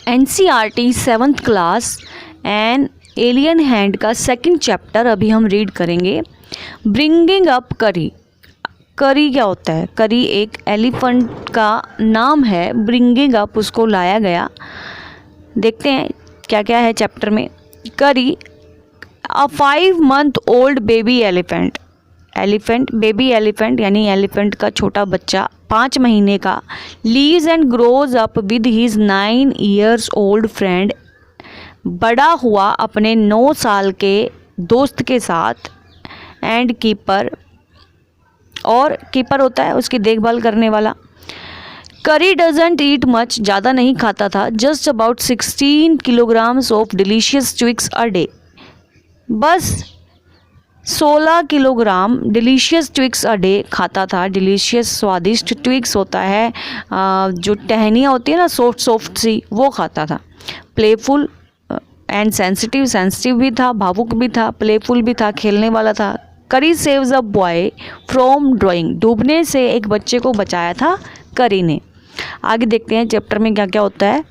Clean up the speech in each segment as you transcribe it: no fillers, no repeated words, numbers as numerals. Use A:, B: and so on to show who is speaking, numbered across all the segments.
A: NCERT 7th class and alien hand का second chapter अभी हम रीड करेंगे। ब्रिंगिंग अप करी। करी क्या होता है? करी एक एलिफेंट का नाम है। ब्रिंगिंग अप उसको लाया गया। देखते हैं क्या क्या है चैप्टर में। करी अ 5 month old baby elephant. Elephant baby elephant यानी एलिफेंट का छोटा बच्चा 5 महीने का। Leaves and grows up with his 9 years old friend. बड़ा हुआ अपने 9 साल के दोस्त के साथ। एंड कीपर, और कीपर होता है उसकी देखभाल करने वाला। करी डजंट ईट मच, ज़्यादा नहीं खाता था। Just about 16 kilograms of delicious twigs a day. बस 16 kilogram delicious twigs a day खाता था। डिलीशियस स्वादिष्ट ट्विक्स होता है जो टहनियाँ होती है ना, सॉफ्ट सॉफ्ट सी, वो खाता था। प्लेफुल एंड सेंसिटिव, सेंसिटिव भी था, भावुक भी था, प्लेफुल भी था, खेलने वाला था। करी saves a boy from drawing. डूबने से एक बच्चे को बचाया था करी ने। आगे देखते हैं चैप्टर में क्या क्या होता है।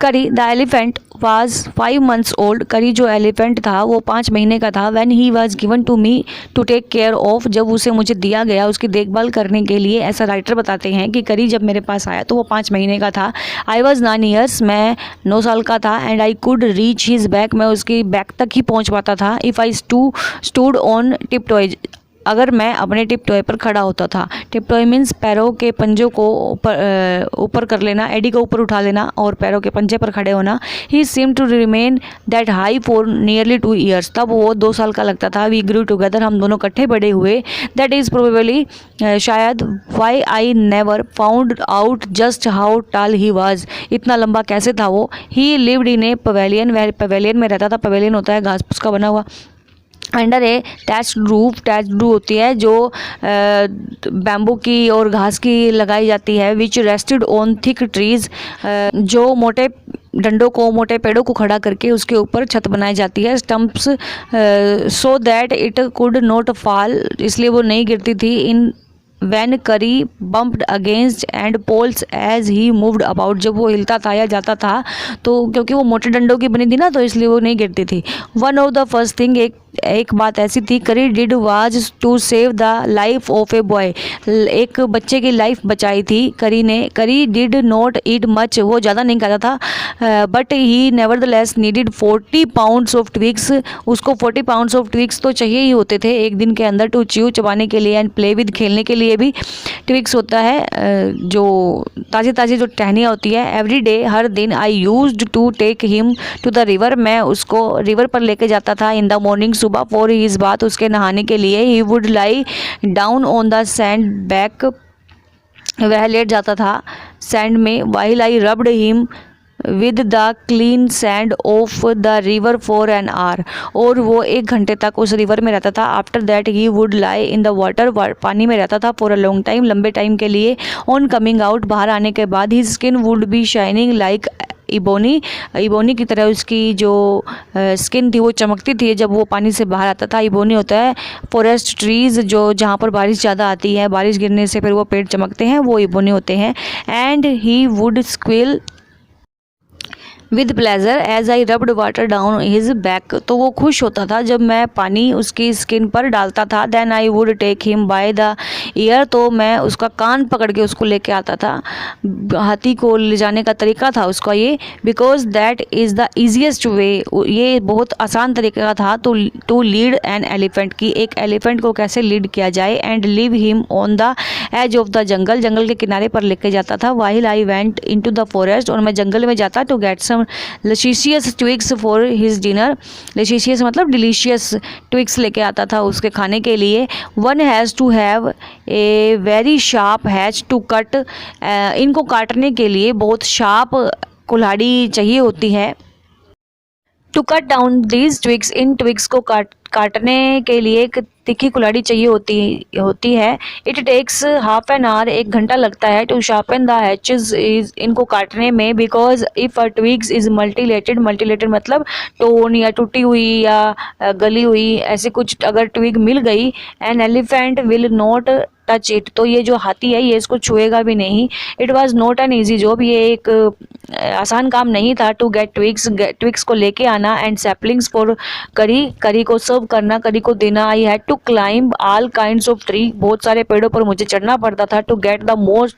A: Kari the elephant was 5 months old. Kari जो एलिफेंट था वो 5 महीने का था। When he was given to me to take care of, जब उसे मुझे दिया गया उसकी देखभाल करने के लिए। ऐसा राइटर बताते हैं कि करी जब मेरे पास आया तो वो 5 महीने का था। आई वॉज 9 years, मैं 9 साल का था। And I could reach his back, मैं उसकी बैक तक ही पहुँच पाता था। If I stood on tip toy, अगर मैं अपने टिप टॉय पर खड़ा होता था। टिप टॉय मीन्स पैरों के पंजों को ऊपर कर लेना, एडी को ऊपर उठा लेना और पैरों के पंजे पर खड़े होना। He seem to remain that high for nearly 2 years, तब वो 2 साल का लगता था। वी ग्रू टुगेदर, हम दोनों इकट्ठे बड़े हुए। दैट इज़ प्रोबेबली, शायद, why I never found out just how tall he was, इतना लंबा कैसे था वो। He lived in a pavilion, वह पवेलियन में रहता था। पवेलियन होता है घास फूस का बना हुआ। अंडर ए टैच्ड रूफ, टैच्ड रूफ होती है जो बैम्बू की और घास की लगाई जाती है। विच रेस्टेड ऑन थिक ट्रीज, जो मोटे डंडों को, मोटे पेड़ों को खड़ा करके उसके ऊपर छत बनाई जाती है। Stumps so that it could not fall, इसलिए वो नहीं गिरती थी। In when Kari bumped against and poles as he moved about, जब वो हिलता था या जाता था तो क्योंकि वो मोटे डंडों की बनी थी ना, तो इसलिए वो नहीं गिरती थी। One of the first thing, एक बात ऐसी थी Kari did was to save the life of a boy, एक बच्चे की लाइफ बचाई थी करी ने। करी डिड नॉट ईट मच, वो ज़्यादा नहीं खाता था। But he nevertheless needed 40 pounds of twigs, उसको 40 pounds ऑफ ट्विक्स तो चाहिए ही होते थे एक दिन के अंदर, टू च्यू, चबाने के लिए, एंड प्ले विद, खेलने के लिए भी। ट्विक्स होता है जो ताज़ी ताज़ी जो टहनियाँ होती है। एवरी डे, हर दिन। I used to take him to the river, मैं उसको रिवर पर लेके जाता था। इन द मॉर्निंग, सुबह। फॉर हिज बात, उसके नहाने के लिए। He would lie down on the sand back, वह लेट जाता था सैंड में। While I rubbed him with the clean sand of the river for an hour, और वो 1 घंटे तक उस रिवर में रहता था। After that he would lie in the water, पानी में रहता था फॉर अ लॉन्ग टाइम, लंबे टाइम के लिए। ऑन कमिंग आउट, बाहर आने के बाद, his skin would be shining like ebony, ebony की तरह उसकी जो स्किन थी वो चमकती थी जब वो पानी से बाहर आता था। इबोनी होता है फॉरेस्ट ट्रीज़, जो जहाँ पर बारिश ज़्यादा आती है, बारिश गिरने से फिर वो पेड़ चमकते हैं, वो इबोनी होते हैं। And he would squeal with pleasure as I rubbed water down his back, तो वो खुश होता था जब मैं पानी उसकी स्किन पर डालता था। Then I would take him by the ear, तो मैं उसका कान पकड़ के उसको लेके आता था। हाथी को ले जाने का तरीका था उसका ये। Because that is the easiest way, ये बहुत आसान तरीका था टू लीड एन एलिफेंट, की एक एलिफेंट को कैसे लीड किया जाए। And leave him on the edge of the jungle, जंगल के किनारे पर लेके जाता था। While I went in to the forest, और मैं जंगल में जाता to get some luscious twigs for his dinner. Luscious मतलब डिलीशियस ट्विक्स लेके आता था उसके खाने के लिए। One has to have a very sharp hatchet to cut, इनको काटने के लिए बहुत शार्प कुल्हाड़ी चाहिए होती है। To cut down these twigs, इन ट्विक्स को काटने के लिए एक तीखी कुल्हाड़ी चाहिए होती है। It takes half an hour, 1 घंटा लगता है। टू शार्पन द हैचेस, इनको काटने में। Because if a twigs is mutilated, mutilated मतलब टोन या टूटी हुई या गली हुई, ऐसे कुछ अगर ट्विग मिल गई, an elephant will not touch it, तो ये जो हाथी है ये इसको छुएगा भी नहीं। It was not an easy job, ये एक आसान काम नहीं था टू गेट ट्विक्स को लेके आना एंड सैपलिंग्स फॉर करी को सर्व करना, करी को देना। I had to climb all kinds of tree, बहुत सारे पेड़ों पर मुझे चढ़ना पड़ता था to get the most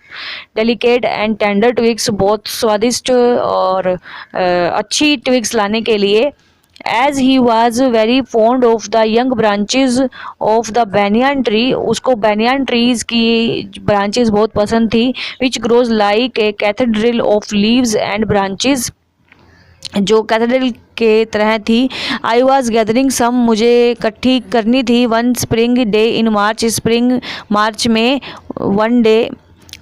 A: delicate and tender twigs, बहुत स्वादिष्ट और अच्छी ट्विक्स लाने के लिए। As he was very fond of the young branches of the banyan tree, उसको banyan trees की branches बहुत पसंद थी, which grows like a cathedral of leaves and branches, जो कैथेड्रल के तरह थी। आई वॉज गैदरिंग सम, मुझे इकट्ठी करनी थी। One spring day in March, spring March में one day,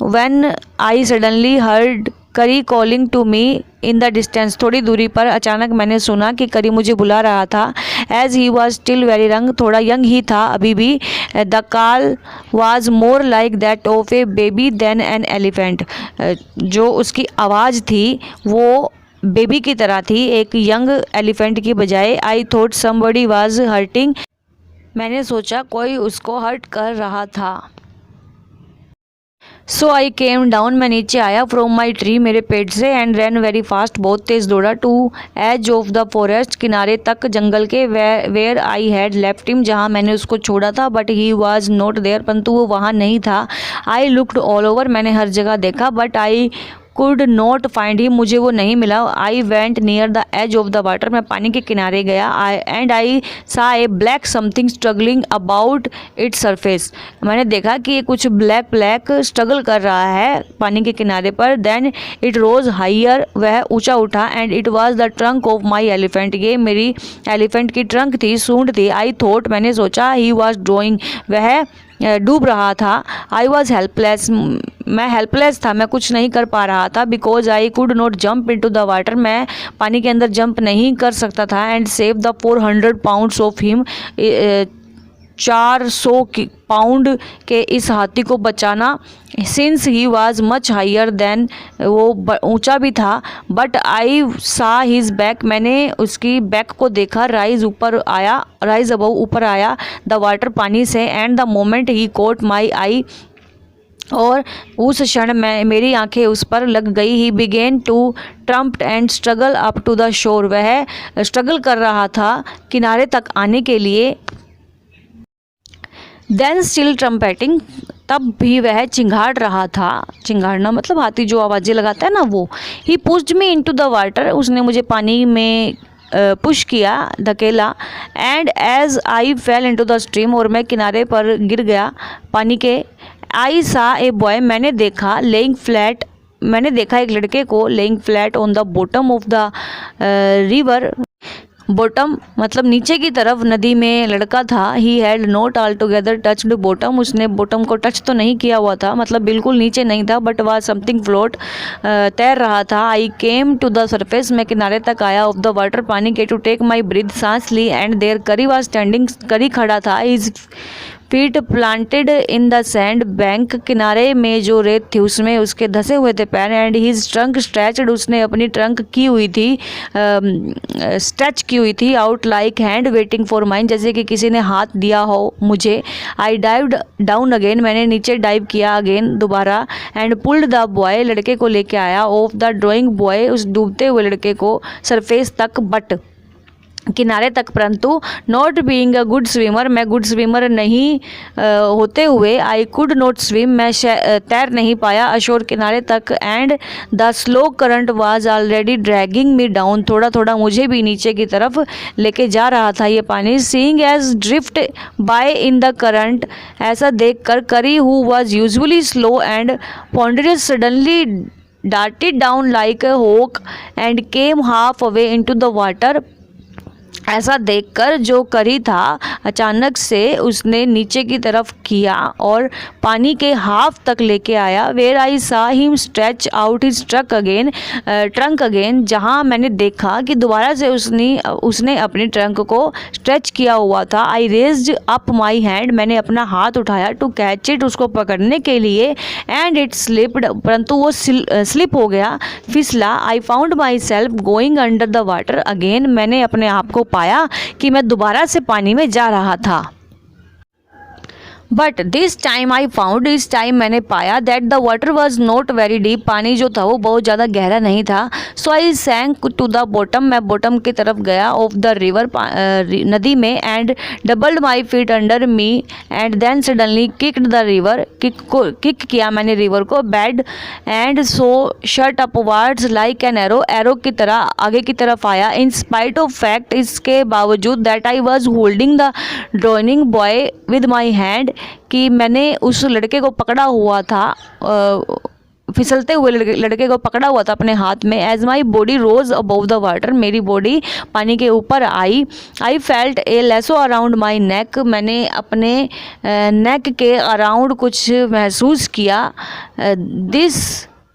A: when I suddenly heard Kari calling to me in the distance, थोड़ी दूरी पर अचानक मैंने सुना कि करी मुझे बुला रहा था। As he was still very young, थोड़ा यंग ही था अभी भी। The call was more like that of a baby than an elephant, जो उसकी आवाज़ थी वो बेबी की तरह थी, एक यंग एलिफेंट की बजाय। I thought somebody was hurting, मैंने सोचा कोई उसको हर्ट कर रहा था। सो आई केम डाउन, मैं नीचे आया फ्रॉम माई ट्री, मेरे पेड़ से, एंड रैन वेरी फास्ट, बहुत तेज़ दौड़ा, to edge of the forest, किनारे तक जंगल के, where I had left him, जहाँ मैंने उसको छोड़ा था। But he was not there, परंतु वो वहाँ नहीं था। आई लुक्ड ऑल ओवर, मैंने हर जगह देखा, but I could not find him, मुझे वो नहीं मिला। I went near the edge of the water, मैं पानी के किनारे गया। And I saw a black something struggling about its surface, मैंने देखा कि ये कुछ ब्लैक स्ट्रगल कर रहा है पानी के किनारे पर। देन इट रोज हाइयर, वह ऊंचा उठा। And it was the trunk of my elephant, ये मेरी एलिफेंट की ट्रंक थी, सूंड थी। आई थॉट, मैंने सोचा, ही वॉज ड्रोइंग, वह डूब रहा था। आई वॉज हेल्पलेस, मैं हेल्पलेस था, मैं कुछ नहीं कर पा रहा था। Because I could not jump into the water, मैं पानी के अंदर जंप नहीं कर सकता था। And save the 400 pounds of him, 400 pound के इस हाथी को बचाना। Since he was much higher than, वो ऊंचा भी था। बट आई सा हिज बैक, मैंने उसकी बैक को देखा। राइज ऊपर आया, राइज अबव ऊपर आया, द वाटर पानी से। And the moment he caught my eye, और उस क्षण में मेरी आंखें उस पर लग गई। He began to trumpet and struggle up to the shore, वह स्ट्रगल कर रहा था किनारे तक आने के लिए। देन स्टिल ट्रम्पेटिंग, तब भी वह चिंघाड़ रहा था। चिंघाड़ना मतलब हाथी जो आवाज़ें लगाता है ना, वो। He pushed me into the water, उसने मुझे पानी में पुश किया, धकेला। And as I fell into the stream, और मैं किनारे पर गिर गया पानी के। आई सा ए बॉय, मैंने देखा, लेइंग फ्लैट, मैंने देखा एक लड़के को, laying flat on the bottom of the river, bottom मतलब नीचे की तरफ नदी में लड़का था। He had not all together touched bottom, उसने बॉटम को टच तो नहीं किया हुआ था, मतलब बिल्कुल नीचे नहीं था। बट वाज समथिंग फ्लोट, तैर रहा था। आई केम टू द सरफेस, मैं किनारे तक आया, ऑफ द वाटर, पानी के, टू टेक माई ब्रीथ, सांस ली। एंड देयर करी वाज स्टैंडिंग, करी खड़ा था। Is feet planted in the sand bank, किनारे में जो रेत थी उसमें उसके धसे हुए थे पैर। एंड हिज ट्रंक स्ट्रेच्ड, उसने अपनी ट्रंक की हुई थी, स्ट्रेच की हुई थी, out like hand waiting for mine, जैसे कि किसी ने हाथ दिया हो मुझे। आई डाइव्ड डाउन अगेन, मैंने नीचे डाइव किया अगेन, दोबारा। एंड पुल्ड द बॉय, लड़के को लेके आया, ऑफ द ड्राइंग बॉय, उस डूबते हुए लड़के को, सरफेस तक, बट किनारे तक, परंतु not being a good swimmer, मैं गुड स्विमर नहीं होते हुए, आई कुड नॉट स्विम, मैं तैर नहीं पाया अशोर, किनारे तक। And the slow current was already dragging me down, थोड़ा थोड़ा मुझे भी नीचे की तरफ लेके जा रहा था ये पानी। Seeing as drift by in the current, ऐसा देख कर Kari who was usually slow and ponderous suddenly darted down like a hawk and came half away into the water, ऐसा देखकर जो करी था अचानक से उसने नीचे की तरफ किया और पानी के हाफ तक लेके आया। Where I saw him stretch out his trunk again, जहाँ मैंने देखा कि दोबारा से उसने अपने ट्रंक को स्ट्रेच किया हुआ था। आई रेज्ड अप माई हैंड, मैंने अपना हाथ उठाया, टू कैच इट, उसको पकड़ने के लिए। एंड इट स्लिप्ड, परंतु वो स्लिप हो गया, फिसला। I found myself going under the water again, मैंने अपने आप को पाया कि मैं दोबारा से पानी में जा रहा था। But this time I found, इस टाइम मैंने पाया that the water was not very deep, पानी जो था वो बहुत ज़्यादा गहरा नहीं था। So I sank to the bottom, मैं बॉटम की तरफ गया ऑफ द रिवर, नदी में, and doubled my feet under me and then suddenly kicked the river, kick किया मैंने रिवर को, bad and so shot upwards like an arrow, arrow की तरह आगे की तरफ आया। इन स्पाइट ऑफ फैक्ट, इसके बावजूद, that I was holding the drawing boy with my hand, कि मैंने उस लड़के को पकड़ा हुआ था, फिसलते हुए लड़के को पकड़ा हुआ था अपने हाथ में। As my body rose above the water, मेरी बॉडी पानी के ऊपर आई। I felt a lasso around my neck, मैंने अपने नेक के अराउंड कुछ महसूस किया। दिस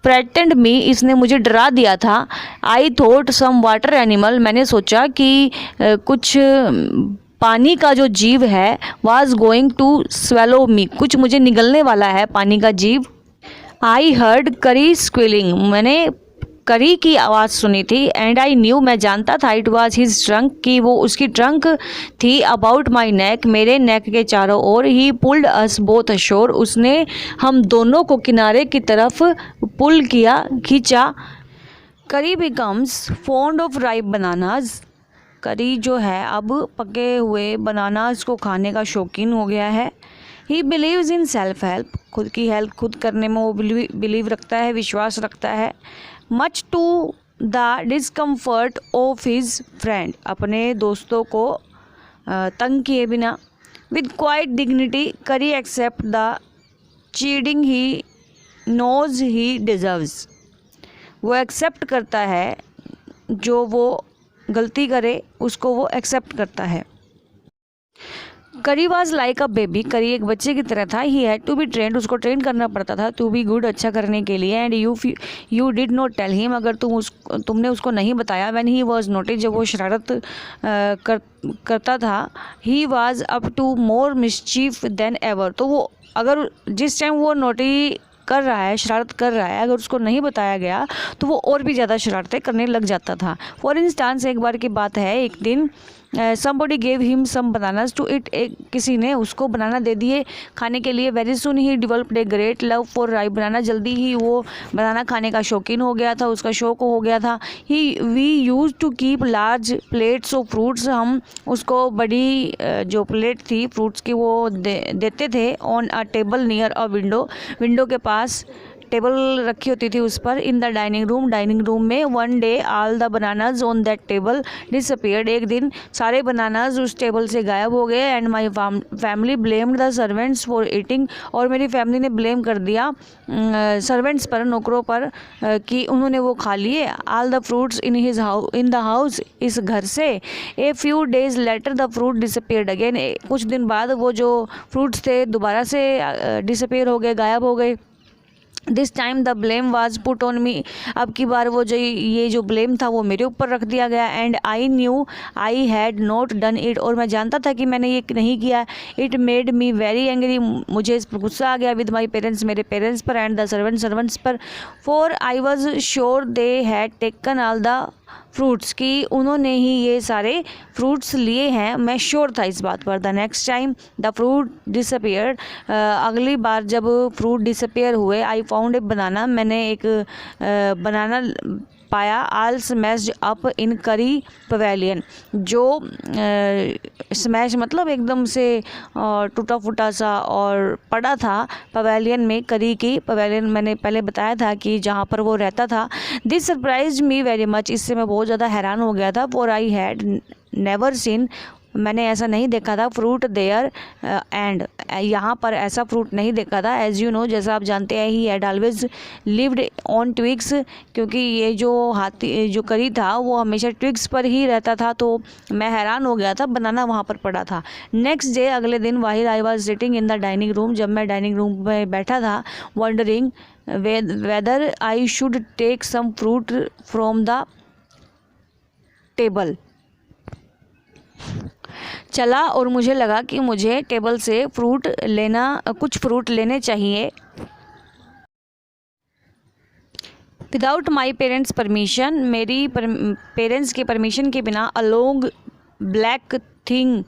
A: फ्रेटेंड मी, इसने मुझे डरा दिया था। I thought some water animal, मैंने सोचा कि कुछ पानी का जो जीव है, was going to swallow me, कुछ मुझे निगलने वाला है पानी का जीव। आई हर्ड करी स्क्विलिंग, मैंने करी की आवाज़ सुनी थी। एंड आई न्यू, मैं जानता था, इट वाज हिज ट्रंक, कि वो उसकी ट्रंक थी। अबाउट माई नेक, मेरे नेक के चारों ओर। He pulled us both ashore, उसने हम दोनों को किनारे की तरफ पुल किया, खींचा। करी becomes fond of ripe bananas, करी जो है अब पके हुए बनानास को खाने का शौकीन हो गया है। He believes in self help, खुद की हेल्प खुद करने में वो बिलीव रखता है, विश्वास रखता है। Much to the discomfort of his friend, अपने दोस्तों को तंग किए बिना। With quiet dignity Kari accept the chiding he knows he deserves, वो एक्सेप्ट करता है, जो वो गलती करे उसको वो एक्सेप्ट करता है। करी वॉज लाइक अ बेबी, करी एक बच्चे की तरह था। He had to be trained, उसको ट्रेन करना पड़ता था टू बी गुड, अच्छा करने के लिए। And you did not tell him, अगर तुमने उसको नहीं बताया। व्हेन ही वॉज नोटिस, जब वो शरारत करता था। He was up to more mischief than ever, तो वो अगर जिस टाइम वो नोटी कर रहा है, शरारत कर रहा है, अगर उसको नहीं बताया गया तो वो और भी ज़्यादा शरारतें करने लग जाता था। फॉर इंस्टांस, एक बार की बात है, एक दिन somebody gave him some bananas to eat, किसी ने उसको बनाना दे दिए खाने के लिए। Very soon he developed a great love for ripe banana, जल्दी ही वो बनाना खाने का शौकीन हो गया था, उसका शौक हो गया था। we used to keep large plates of fruits, हम उसको बड़ी जो प्लेट थी फ्रूट्स की वो देते थे। On a table near a window, window के पास टेबल रखी होती थी उस पर। इन द डाइनिंग रूम में। One day all the bananas on that table disappeared, एक दिन सारे बनानाज उस टेबल से गायब हो गए। And my family blamed the servants for eating, और मेरी फैमिली ने ब्लेम कर दिया सर्वेंट्स पर, नौकरों पर, कि उन्होंने वो खा लिए। All the fruits in the house, इस घर से। A few days later the fruit disappeared again, कुछ दिन बाद वो जो फ्रूट्स थे दोबारा से डिसअपीयर हो गए, गायब हो गए। This time the blame was put on me, अब की बार वो ये जो ब्लेम था वो मेरे ऊपर रख दिया गया। And I knew I had not done it, और मैं जानता था कि मैंने ये नहीं किया। It made me very angry, मुझे इस पर गुस्सा आ गया। विद माई पेरेंट्स, मेरे पेरेंट्स पर। एंड द सर्वेंट्स पर। For I was sure they had taken all the fruits, की उन्होंने ही ये सारे फ्रूट्स लिए हैं, मैं श्योर था इस बात पर। The next time the fruit disappeared, अगली बार जब फ्रूट डिसअपीयर हुए। आई फाउंड ए बनाना, मैंने एक बनाना पाया। आल स्मैश्ड अप इन करी पवेलियन, जो स्मैश मतलब एकदम से टूटा फूटा सा और पड़ा था पवेलियन में, करी की पवेलियन मैंने पहले बताया था कि जहाँ पर वो रहता था। This surprise me very much, इससे मैं बहुत ज़्यादा हैरान हो गया था। For I had never scene, मैंने ऐसा नहीं देखा था। फ्रूट देयर एंड, यहाँ पर ऐसा फ्रूट नहीं देखा था। एज यू नो, जैसा आप जानते हैं, he had always lived on twigs, क्योंकि ये जो हाथी जो करी था वो हमेशा ट्विग्स पर ही रहता था। तो मैं हैरान हो गया था, बनाना वहाँ पर पड़ा था। नेक्स्ट डे, अगले दिन, while I was sitting in the dining room, जब मैं डाइनिंग रूम में बैठा था, wondering whether I should take some fruit from the table, चला और मुझे लगा कि मुझे टेबल से कुछ फ्रूट लेने चाहिए। विदाउट माई पेरेंट्स परमिशन, मेरी पेरेंट्स के परमिशन के बिना। A long black thing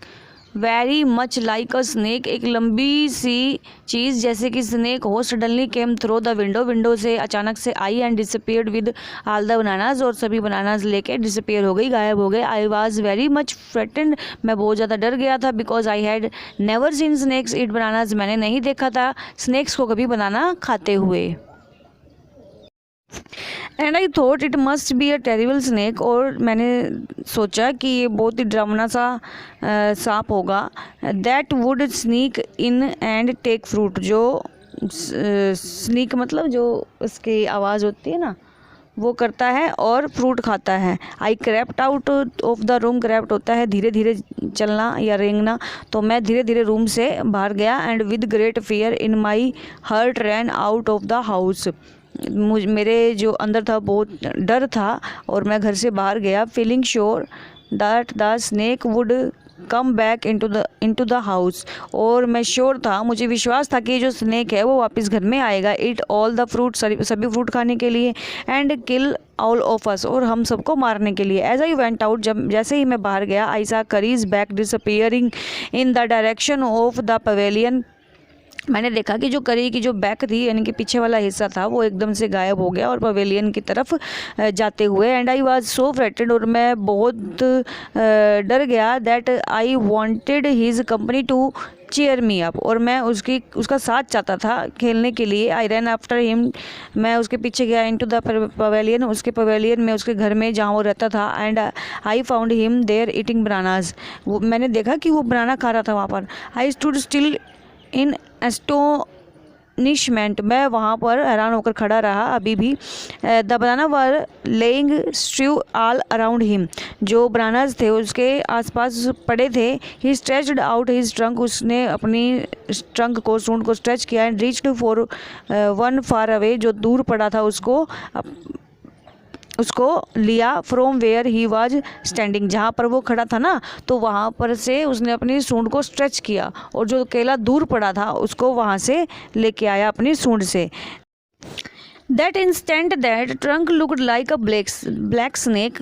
A: very much like a snake, एक लंबी सी चीज़ जैसे कि स्नेक हो, suddenly came through the window, window से अचानक से आई and disappeared with all the bananas, और सभी बनानाज लेके डिसअपीयर हो गई, गायब हो गए। I was very much frightened, मैं बहुत ज़्यादा डर गया था, because I had never seen snakes eat bananas, मैंने नहीं देखा था स्नेक्स को कभी बनाना खाते हुए। And I thought it must be a terrible snake, और मैंने सोचा कि ये बहुत ही डरावना सा सांप होगा। That would sneak in and take fruit, जो स्नीक मतलब जो उसकी आवाज़ होती है ना वो करता है और फ्रूट खाता है। I crept out of the room, crept होता है धीरे धीरे चलना या रेंगना, तो मैं धीरे धीरे रूम से बाहर गया। And with great fear in my hurt ran out of the house, मेरे जो अंदर था बहुत डर था और मैं घर से बाहर गया। Feeling sure that the snake would come back into the house, और मैं श्योर था, मुझे विश्वास था कि जो स्नेक है वो वापस घर में आएगा। इट ऑल द फ्रूट, सभी फ्रूट खाने के लिए, and kill all of us, और हम सबको मारने के लिए। एज आई वेंट आउट, जैसे ही मैं बाहर गया, आई सा curries back disappearing in the direction of the pavilion, मैंने देखा कि जो करी की जो बैक थी यानी कि पीछे वाला हिस्सा था वो एकदम से गायब हो गया और पवेलियन की तरफ जाते हुए। And I was so frightened, और मैं बहुत डर गया। That I wanted his company to cheer me up, और मैं उसका साथ चाहता था खेलने के लिए। आई रैन आफ्टर हिम, मैं उसके पीछे गया इनटू द पवेलियन, उसके पवेलियन में, उसके घर में जहाँ वो रहता था। And I found him there eating bananas, वो मैंने देखा कि वो बनाना खा रहा था वहाँ पर। I stood still in astonishment, मैं वहाँ पर हैरान होकर खड़ा रहा अभी भी। The banana were lying strewn all around him, जो बनानाज थे उसके आसपास पड़े थे। He stretched out his trunk, उसने अपनी ट्रंक को, सूंड को स्ट्रेच किया। And reached for one far away, जो दूर पड़ा था उसको लिया। From where he was standing, जहाँ पर वो खड़ा था ना, तो वहाँ पर से उसने अपनी सूंड को स्ट्रेच किया और जो केला दूर पड़ा था उसको वहाँ से लेके आया अपनी सूंड से। That instant that trunk looked like a black snake,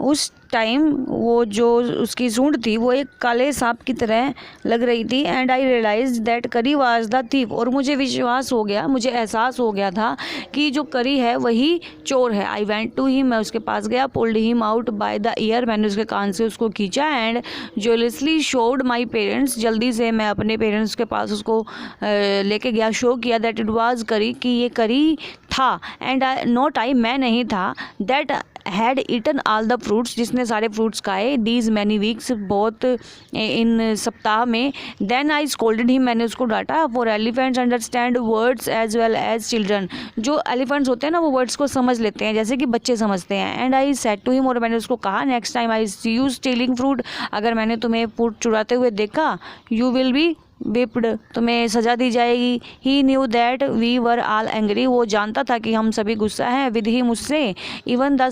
A: उस टाइम वो जो उसकी सूंड थी वो एक काले सांप की तरह लग रही थी। एंड आई रियलाइज दैट करी वाज द थीफ, और मुझे विश्वास हो गया, मुझे एहसास हो गया था कि जो करी है वही चोर है। आई वेंट टू हिम, मैं उसके पास गया। Pulled him out by the year, मैंने उसके कान से उसको खींचा। एंड ज्वेलसली शोड माई पेरेंट्स, जल्दी से मैं अपने पेरेंट्स के पास उसको लेके गया, शो किया दैट इट वाज करी, कि ये करी था। एंड नॉट आई, मैं नहीं था। That had eaten all the fruits, जिसने सारे फ्रूट्स खाए। दीज मैनी वीक्स, बहुत इन सप्ताह में। देन आई स्कोल्डेड हिम, मैंने उसको डांटा। For elephants understand words as well as children, जो एलिफेंट्स होते हैं ना वो वर्ड्स को समझ लेते हैं जैसे कि बच्चे समझते हैं। And I said to him, और मैंने उसको कहा, next time I see you stealing fruit, अगर मैंने तुम्हें फ्रूट चुराते हुए देखा, यू विल बी विप्ड, तुम्हें सजा दी जाएगी। He knew that we were all angry, वो जानता था कि हम सभी गुस्सा हैं। विद ही, मुझसे। इवन द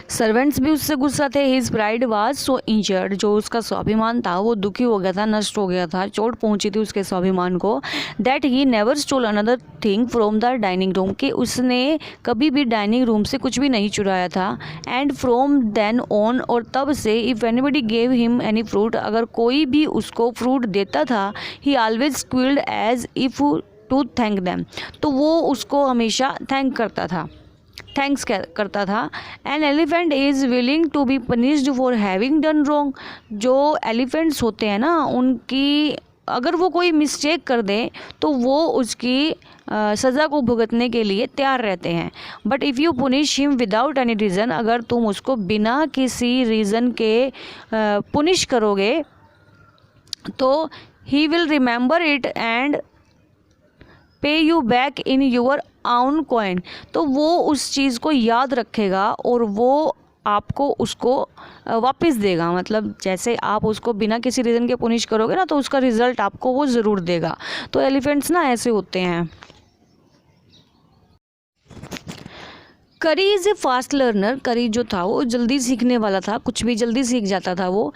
A: सर्वेंट्स भी उससे गुस्सा थे। His pride was so injured, जो उसका स्वाभिमान था वो दुखी हो गया था, नष्ट हो गया था, चोट पहुंची थी उसके स्वाभिमान को। That he never stole another thing from the dining room, कि उसने कभी भी डाइनिंग रूम से कुछ भी नहीं चुराया था। एंड फ्रॉम देन ऑन, और तब से, if anybody gave him any fruit, अगर कोई भी उसको फ्रूट देता था, he always squealed as if to thank them, तो वो उसको हमेशा थैंक्स करता था। An elephant is willing to be punished for having done wrong, जो एलिफेंट्स होते हैं ना, उनकी अगर वो कोई मिस्टेक कर दें तो वो उसकी सज़ा को भुगतने के लिए तैयार रहते हैं। But if you punish him without any reason, अगर तुम उसको बिना किसी रीज़न के पुनिश करोगे तो he will remember it and पे यू बैक इन योर आउन कॉइन, तो वो उस चीज़ को याद रखेगा और वो आपको उसको वापस देगा। मतलब जैसे आप उसको बिना किसी रीज़न के पुनिश करोगे ना, तो उसका रिजल्ट आपको वो ज़रूर देगा। तो एलिफेंट्स ना ऐसे होते हैं। करी इज़ ए फास्ट लर्नर, करी जो था वो जल्दी सीखने वाला था, कुछ भी जल्दी सीख जाता था वो।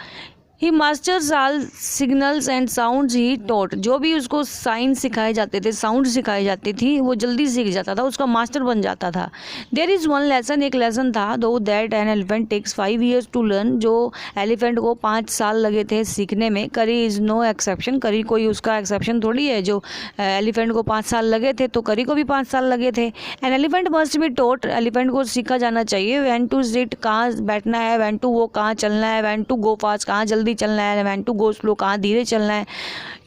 A: He masters all signals and sounds he taught, जो भी उसको साइन सिखाए जाते थे, साउंड सिखाई जाती थी, वो जल्दी सीख जाता था, उसका मास्टर बन जाता था। देयर इज़ वन लेसन, एक लेसन था, दो that an elephant takes 5 years to learn, जो एलिफेंट को 5 साल लगे थे सीखने में। करी इज़ नो एक्सेप्शन, करी कोई उसका एक्सेप्शन थोड़ी है, जो एलिफेंट को 5 साल लगे थे तो करी को भी 5 साल लगे थे। An elephant must be taught, elephant को सीखा जाना चाहिए। वैन टू सिट, कहाँ बैठना है, वैन टू वॉक, कहाँ चलना है, वैन टू गो फास्ट, कहाँ जल्दी चलना है, वैन टू गो स्लो, कहाँ धीरे चलना है।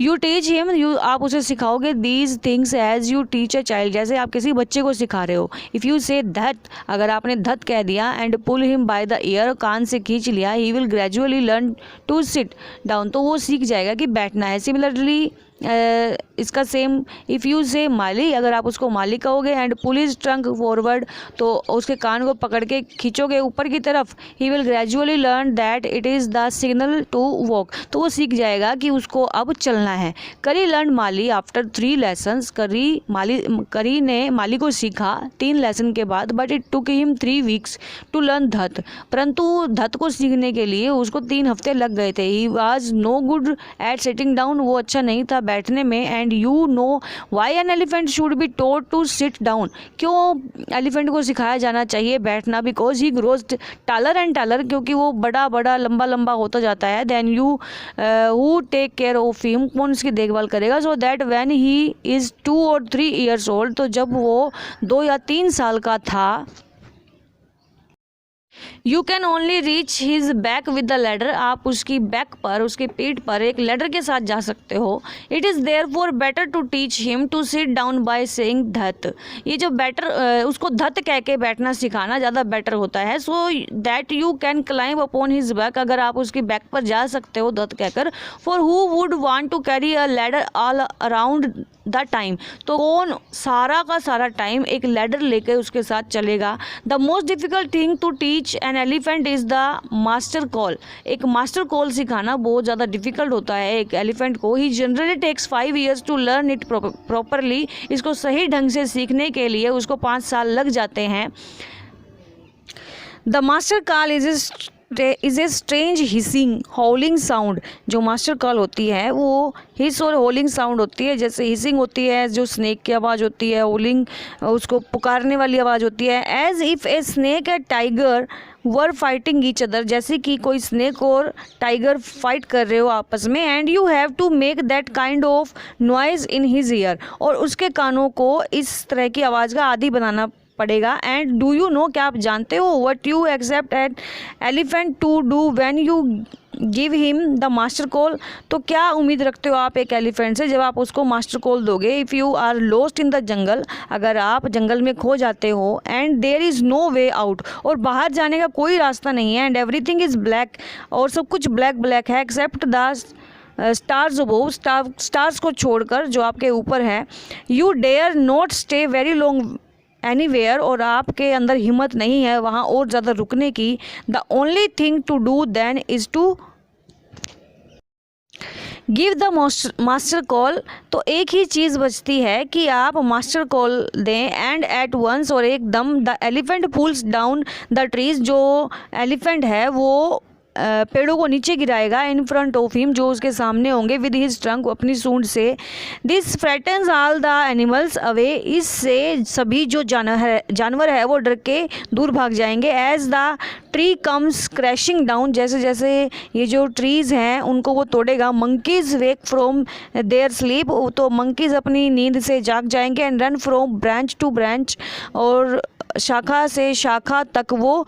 A: यू टीच हिम, यू आप उसे सिखाओगे these things as you teach a child, जैसे आप किसी बच्चे को सिखा रहे हो। इफ़ यू से धत, अगर आपने धत कह दिया, and pull him by the ear, कान से खींच लिया, he will gradually learn to sit down, तो वो सीख जाएगा कि बैठना है। सिमिलरली इसका सेम, इफ़ यू से माली, अगर आप उसको माली कहोगे, and pull his trunk forward, तो उसके कान को पकड़ के खींचोगे ऊपर की तरफ, he will gradually learn that it is the signal to walk, तो वो सीख जाएगा कि उसको अब चलना है। करी लर्न माली आफ्टर 3 lessons, करी ने माली को सीखा 3 लेसन के बाद, but it took him 3 weeks to learn धत, परंतु धत को सीखने के लिए उसको 3 हफ्ते लग गए थे। He was no good at sitting down, वो अच्छा नहीं था बैठने में। And you know why an elephant should be told to sit down, क्यों एलिफेंट को सिखाया जाना चाहिए बैठना, because he grows taller and taller, क्योंकि वो बड़ा बड़ा लंबा लंबा होता जाता है। Then you who take care of him, कौन उसकी देखभाल करेगा, so that when he is 2 or 3 years old, तो जब वो 2 या 3 साल का था, you can only reach his back with the ladder, आप उसकी बैक पर, उसके पीठ पर एक लैडर के साथ जा सकते हो। It is therefore better to teach him to sit down by saying धत, ये जो बेटर, उसको धत कह के बैठना सिखाना ज़्यादा बेटर होता है। So that you can climb upon his back, अगर आप उसकी बैक पर जा सकते हो धत कहकर। For who would want to carry a ladder all around the time, तो कौन सारा का सारा टाइम एक लैडर लेकर उसके साथ चलेगा। The most difficult thing to teach an elephant is the master call, एक मास्टर कॉल सिखाना बहुत ज़्यादा डिफिकल्ट होता है एक एलिफेंट को। He generally takes 5 years to learn it properly, इसको सही ढंग से सीखने के लिए उसको 5 साल लग जाते हैं। The master call is a strange hissing हॉलिंग sound, जो मास्टर कॉल होती है वो हिस और होलिंग साउंड होती है। जैसे हिसिंग होती है जो स्नेक की आवाज़ होती है, होलिंग उसको पुकारने वाली आवाज़ होती है। As if a snake and tiger were fighting each other, जैसे कि कोई स्नेक और टाइगर फाइट कर रहे हो आपस में। And you have to make that kind of noise in his ear, और उसके कानों को इस तरह की आवाज़ का आदी बनाना पड़ेगा। एंड डू यू नो, क्या आप जानते हो, what you accept an elephant to do when you give him the master call, तो क्या उम्मीद रखते हो आप एक एलिफेंट से जब आप उसको मास्टर कॉल दोगे। If you are lost in the jungle, अगर आप जंगल में खो जाते हो, and there is no way out, और बाहर जाने का कोई रास्ता नहीं है। एंड एवरीथिंग इज़ ब्लैक, और सब कुछ ब्लैक ब्लैक है, except the stars above, stars को छोड़कर जो आपके ऊपर है। You dare not stay very long anywhere, और आपके अंदर हिम्मत नहीं है वहाँ और ज़्यादा रुकने की। The only thing to do then is to give the master call, तो एक ही चीज़ बचती है कि आप मास्टर कॉल दें। एंड एट वंस, और एकदम, the elephant pulls down the trees, जो एलिफेंट है वो पेड़ों को नीचे गिराएगा। इन फ्रंट ऑफ हिम, जो उसके सामने होंगे, विद हिज ट्रंक, अपनी सूंड से। This frightens all the animals away, इससे सभी जो जानवर है वो डर के दूर भाग जाएंगे। As the tree comes crashing down, जैसे जैसे ये जो ट्रीज़ हैं उनको वो तोड़ेगा। Monkeys wake from their sleep, तो मंकीज़ अपनी नींद से जाग जाएंगे। And run from branch to branch, और शाखा से शाखा तक वो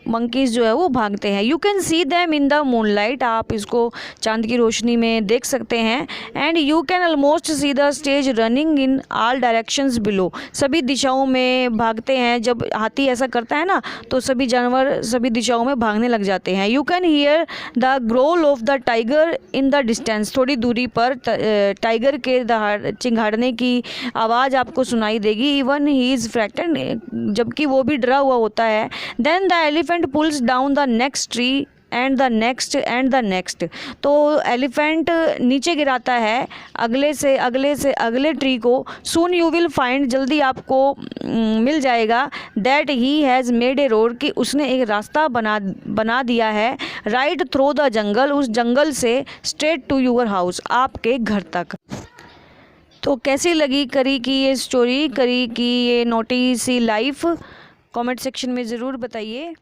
A: मंकीज़ जो है वो भागते हैं। You can see them in the moonlight, आप इसको चांद की रोशनी में देख सकते हैं। And you can almost see the stage running in all directions below, सभी दिशाओं में भागते हैं। जब हाथी ऐसा करता है ना, तो सभी जानवर सभी दिशाओं में भागने लग जाते हैं। You can hear the growl of the tiger in the distance, थोड़ी दूरी पर टाइगर के चिंघाड़ने की आवाज़ आपको सुनाई देगी। इवन ही इज़ फ्रैक्टेड, जबकि वो भी डरा हुआ होता है। Then the elephant pulls down the next tree and the next and the next. तो एलिफेंट नीचे गिराता है अगले से अगले ट्री को। सून यू विल फाइंड, जल्दी आपको मिल जाएगा। That he has made a road, कि उसने एक रास्ता बना दिया है। राइट थ्रू द जंगल, उस जंगल से स्ट्रेट टू यूर हाउस, आपके घर तक। तो कैसी लगी करी की ये स्टोरी, करी की ये नोटी सी लाइफ, कमेंट सेक्शन में ज़रूर बताइए।